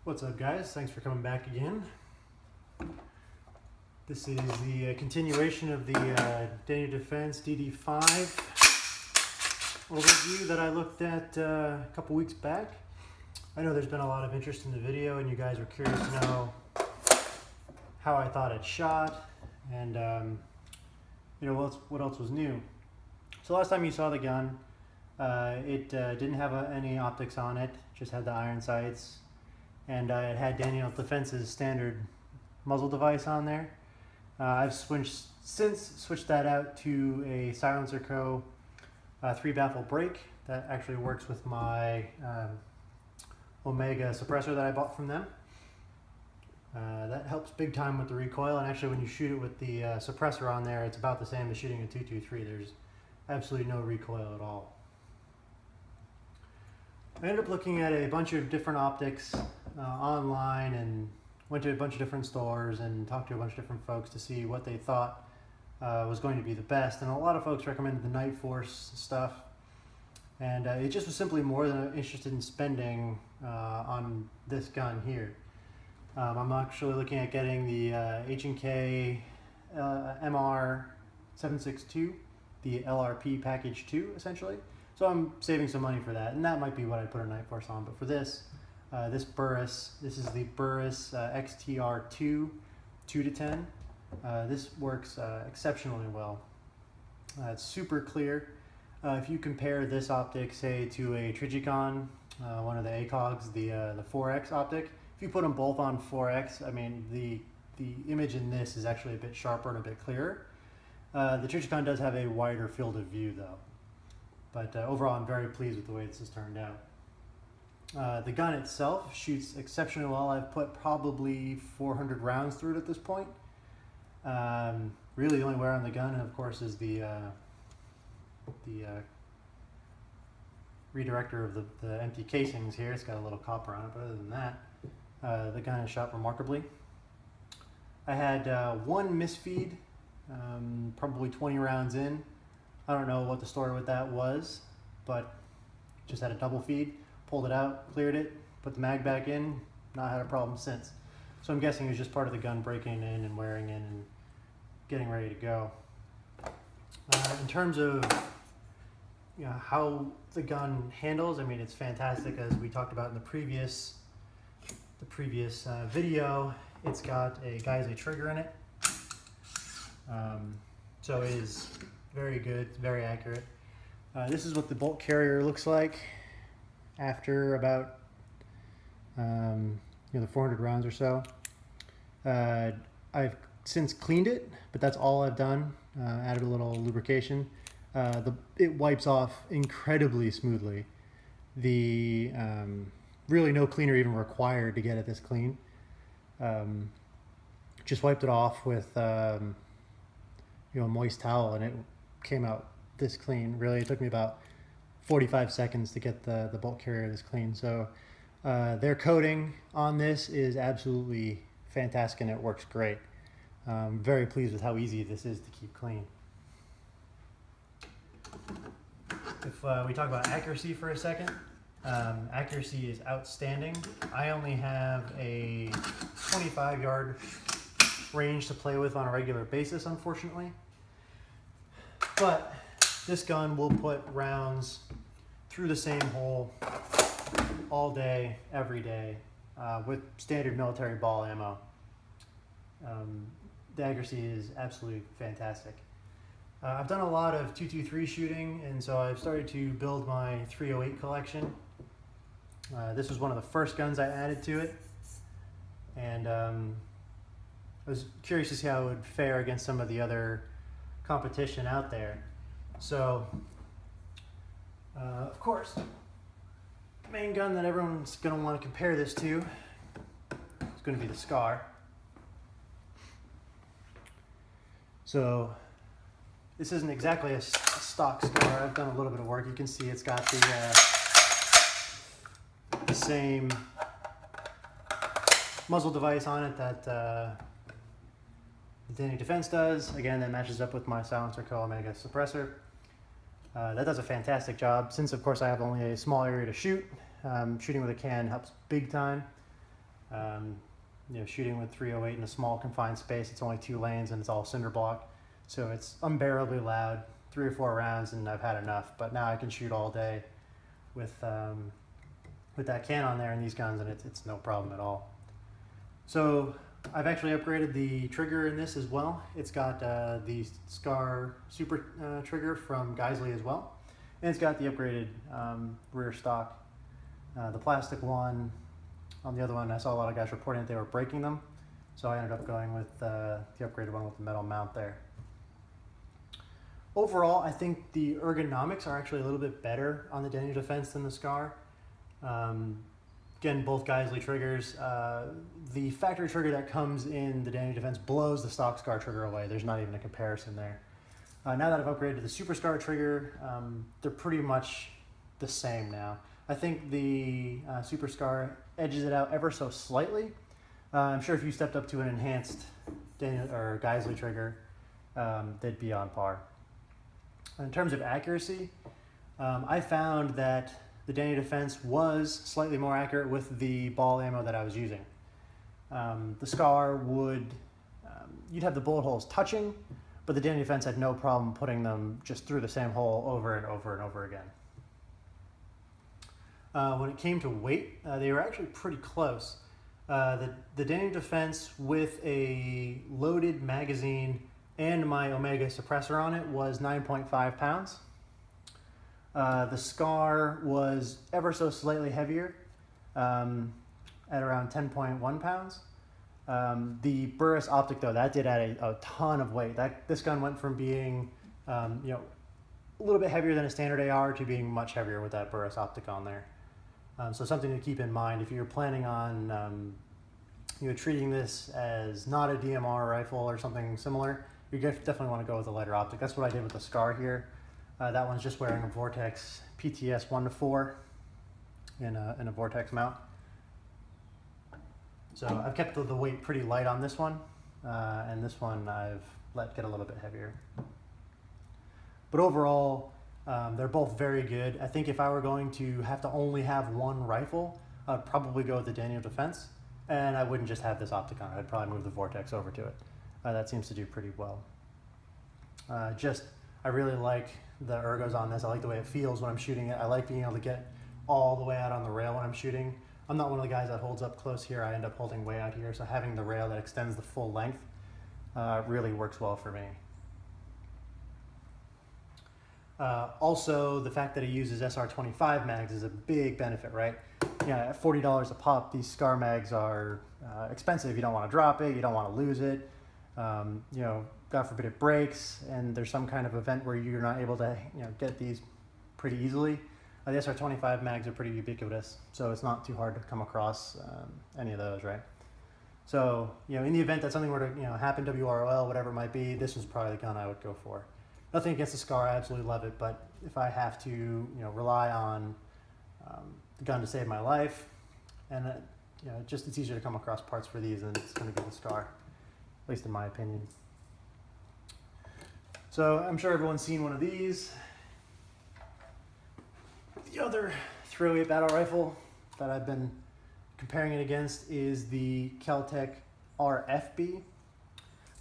What's up, guys? Thanks for coming back again. This is the continuation of the Daniel Defense DD5 overview that I looked at a couple weeks back. I know there's been a lot of interest in the video and you guys were curious to know how I thought it shot and what else was new. So last time you saw the gun, it didn't have any optics on it, just had the iron sights. And it had Daniel Defense's standard muzzle device on there. I've since switched that out to a Silencer Co. 3-baffle brake that actually works with my Omega suppressor that I bought from them. That helps big time with the recoil, and actually when you shoot it with the suppressor on there, it's about the same as shooting a 223. There's absolutely no recoil at all. I ended up looking at a bunch of different optics online and went to a bunch of different stores and talked to a bunch of different folks to see what they thought was going to be the best. And a lot of folks recommended the Night Force stuff. And it just was simply more than interested in spending on this gun here. I'm actually looking at getting the H&K MR762, the LRP package 2 essentially. So I'm saving some money for that, and that might be what I put a Night Force on. But for this, this is the Burris XTR2 2-10. This works exceptionally well. It's super clear. If you compare this optic, say, to a Trijicon, one of the ACOGs, the 4X optic, if you put them both on 4X, I mean, the image in this is actually a bit sharper and a bit clearer. The Trijicon does have a wider field of view, though. But overall, I'm very pleased with the way this has turned out. The gun itself shoots exceptionally well. I've put probably 400 rounds through it at this point. Really, the only wear on the gun, of course, is the redirector of the empty casings here. It's got a little copper on it, but other than that, the gun is shot remarkably. I had one misfeed, probably 20 rounds in. I don't know what the story with that was, but just had a double feed, pulled it out, cleared it, put the mag back in, not had a problem since. So I'm guessing it was just part of the gun breaking in and wearing in and getting ready to go. In terms of how the gun handles, I mean, it's fantastic. As we talked about in the previous video, it's got a Geissele trigger in it. So it is very good, very accurate. This is what the bolt carrier looks like after about the 400 rounds or so. I've since cleaned it, but that's all I've done. Added a little lubrication. It wipes off incredibly smoothly. Really no cleaner even required to get it this clean. Just wiped it off with a moist towel, and it came out this clean. Really, it took me about 45 seconds to get the bolt carrier this clean. So their coating on this is absolutely fantastic, and it works great. I'm very pleased with how easy this is to keep clean. If we talk about accuracy for a second, accuracy is outstanding. I only have a 25-yard range to play with on a regular basis, unfortunately. But this gun will put rounds through the same hole all day, every day, with standard military ball ammo. The accuracy is absolutely fantastic. I've done a lot of 223 shooting, and so I've started to build my 308 collection. This was one of the first guns I added to it, and I was curious to see how it would fare against some of the other competition out there. So, of course, the main gun that everyone's going to want to compare this to is going to be the Scar. So, this isn't exactly a stock Scar. I've done a little bit of work. You can see it's got the same muzzle device on it that the Daniel Defense does. Again, that matches up with my Silencer Co. Omega suppressor. That does a fantastic job. Since, of course, I have only a small area to shoot, shooting with a can helps big time. You know, shooting with 308 in a small confined space. It's only 2 lanes and it's all cinder block, so it's unbearably loud. 3 or 4 rounds and I've had enough. But now I can shoot all day with that can on there and these guns, and it's no problem at all. So I've actually upgraded the trigger in this as well. It's got the Scar Super trigger from Geisley as well, and it's got the upgraded rear stock. The plastic one on the other one, I saw a lot of guys reporting that they were breaking them, so I ended up going with the upgraded one with the metal mount there. Overall, I think the ergonomics are actually a little bit better on the Daniel Defense than the Scar. Again, both Geisley triggers. The factory trigger that comes in the Daniel Defense blows the stock Scar trigger away. There's not even a comparison there. Now that I've upgraded to the Super Scar trigger, they're pretty much the same now. I think the Super Scar edges it out ever so slightly. I'm sure if you stepped up to an enhanced Daniel or Geisley trigger, they'd be on par. In terms of accuracy, I found that the Daniel Defense was slightly more accurate with the ball ammo that I was using. The Scar would, you'd have the bullet holes touching, but the Daniel Defense had no problem putting them just through the same hole over and over and over again. When it came to weight, they were actually pretty close. The Daniel Defense with a loaded magazine and my Omega suppressor on it was 9.5 pounds. The Scar was ever so slightly heavier, at around 10.1 pounds. The Burris optic, though, that did add a ton of weight. This gun went from being, you know, a little bit heavier than a standard AR to being much heavier with that Burris optic on there. So something to keep in mind if you're planning on, you know, treating this as not a DMR rifle or something similar. You definitely want to go with a lighter optic. That's what I did with the Scar here. That one's just wearing a Vortex PTS 1-4 in a Vortex mount. So I've kept the weight pretty light on this one, and this one I've let get a little bit heavier. But overall, they're both very good. I think if I were going to have to only have one rifle, I'd probably go with the Daniel Defense, and I wouldn't just have this optic on it. I'd probably move the Vortex over to it. That seems to do pretty well. I really like the ergos on this. I like the way it feels when I'm shooting it. I like being able to get all the way out on the rail when I'm shooting. I'm not one of the guys that holds up close here. I end up holding way out here, so having the rail that extends the full length really works well for me. Also, the fact that it uses SR25 mags is a big benefit, right? Yeah, at $40 a pop, these Scar mags are expensive. You don't want to drop it. You don't want to lose it. You know, God forbid it breaks, and there's some kind of event where you're not able to, you know, get these pretty easily. The SR25 mags are pretty ubiquitous, so it's not too hard to come across any of those, right? So, you know, in the event that something were to, you know, happen, WROL, whatever it might be, this was probably the gun I would go for. Nothing against the Scar, I absolutely love it, but if I have to, you know, rely on the gun to save my life, and you know, it's easier to come across parts for these, and it's going to be the Scar, at least in my opinion. So I'm sure everyone's seen one of these. The other .308 battle rifle that I've been comparing it against is the Kel-Tec RFB,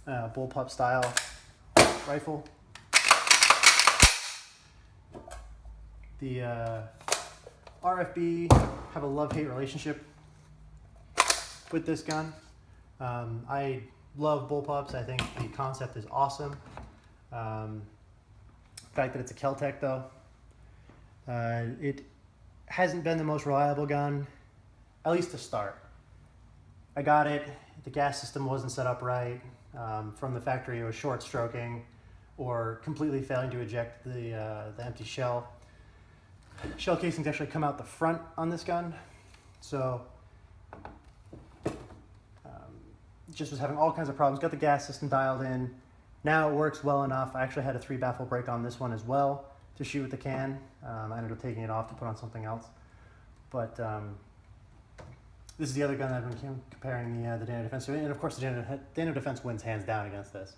bullpup style rifle. The RFB have a love-hate relationship with this gun. I love bullpups. I think the concept is awesome. The fact that it's a Kel-Tec, though, it hasn't been the most reliable gun, at least to start. I got it, the gas system wasn't set up right. From the factory, it was short stroking or completely failing to eject the empty shell. Shell casings actually come out the front on this gun, so just was having all kinds of problems. Got the gas system dialed in. Now it works well enough. I actually had a 3-baffle brake on this one as well to shoot with the can. I ended up taking it off to put on something else. But this is the other gun I've been comparing the Daniel Defense to. And of course, the Daniel Defense wins hands down against this.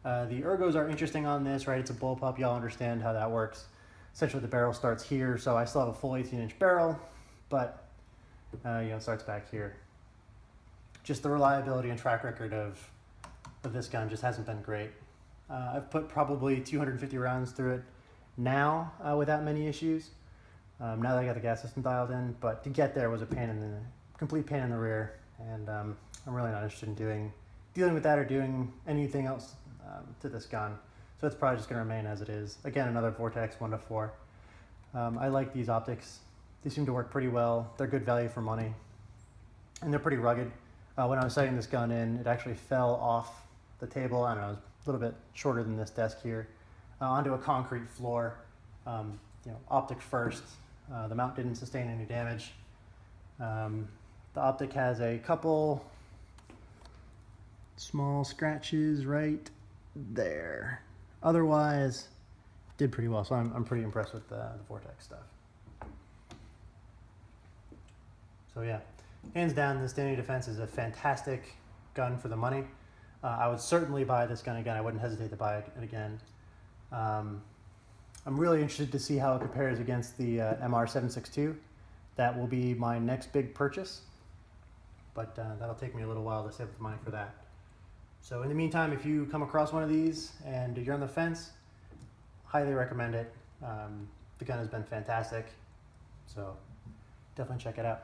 The ergos are interesting on this, right? It's a bullpup. Y'all understand how that works. Essentially, the barrel starts here, so I still have a full 18-inch barrel, but you know, it starts back here. just the reliability and track record of this gun just hasn't been great. I've put probably 250 rounds through it now without many issues. Now that I got the gas system dialed in, but to get there was a complete pain in the rear, and I'm really not interested in dealing with that or doing anything else to this gun. So it's probably just going to remain as it is. Again, another Vortex 1-4. I like these optics. They seem to work pretty well. They're good value for money, and they're pretty rugged. When I was setting this gun in, it actually fell off the table. I don't know, it was a little bit shorter than this desk here, onto a concrete floor. Optic first. The mount didn't sustain any damage. The optic has a couple small scratches right there. Otherwise, did pretty well. So I'm pretty impressed with the Vortex stuff. So yeah, hands down, this Danny Defense is a fantastic gun for the money. I would certainly buy this gun again. I wouldn't hesitate to buy it again. I'm really interested to see how it compares against the MR762. That will be my next big purchase, but that'll take me a little while to save up the money for that. So in the meantime, if you come across one of these and you're on the fence, highly recommend it. The gun has been fantastic, so definitely check it out.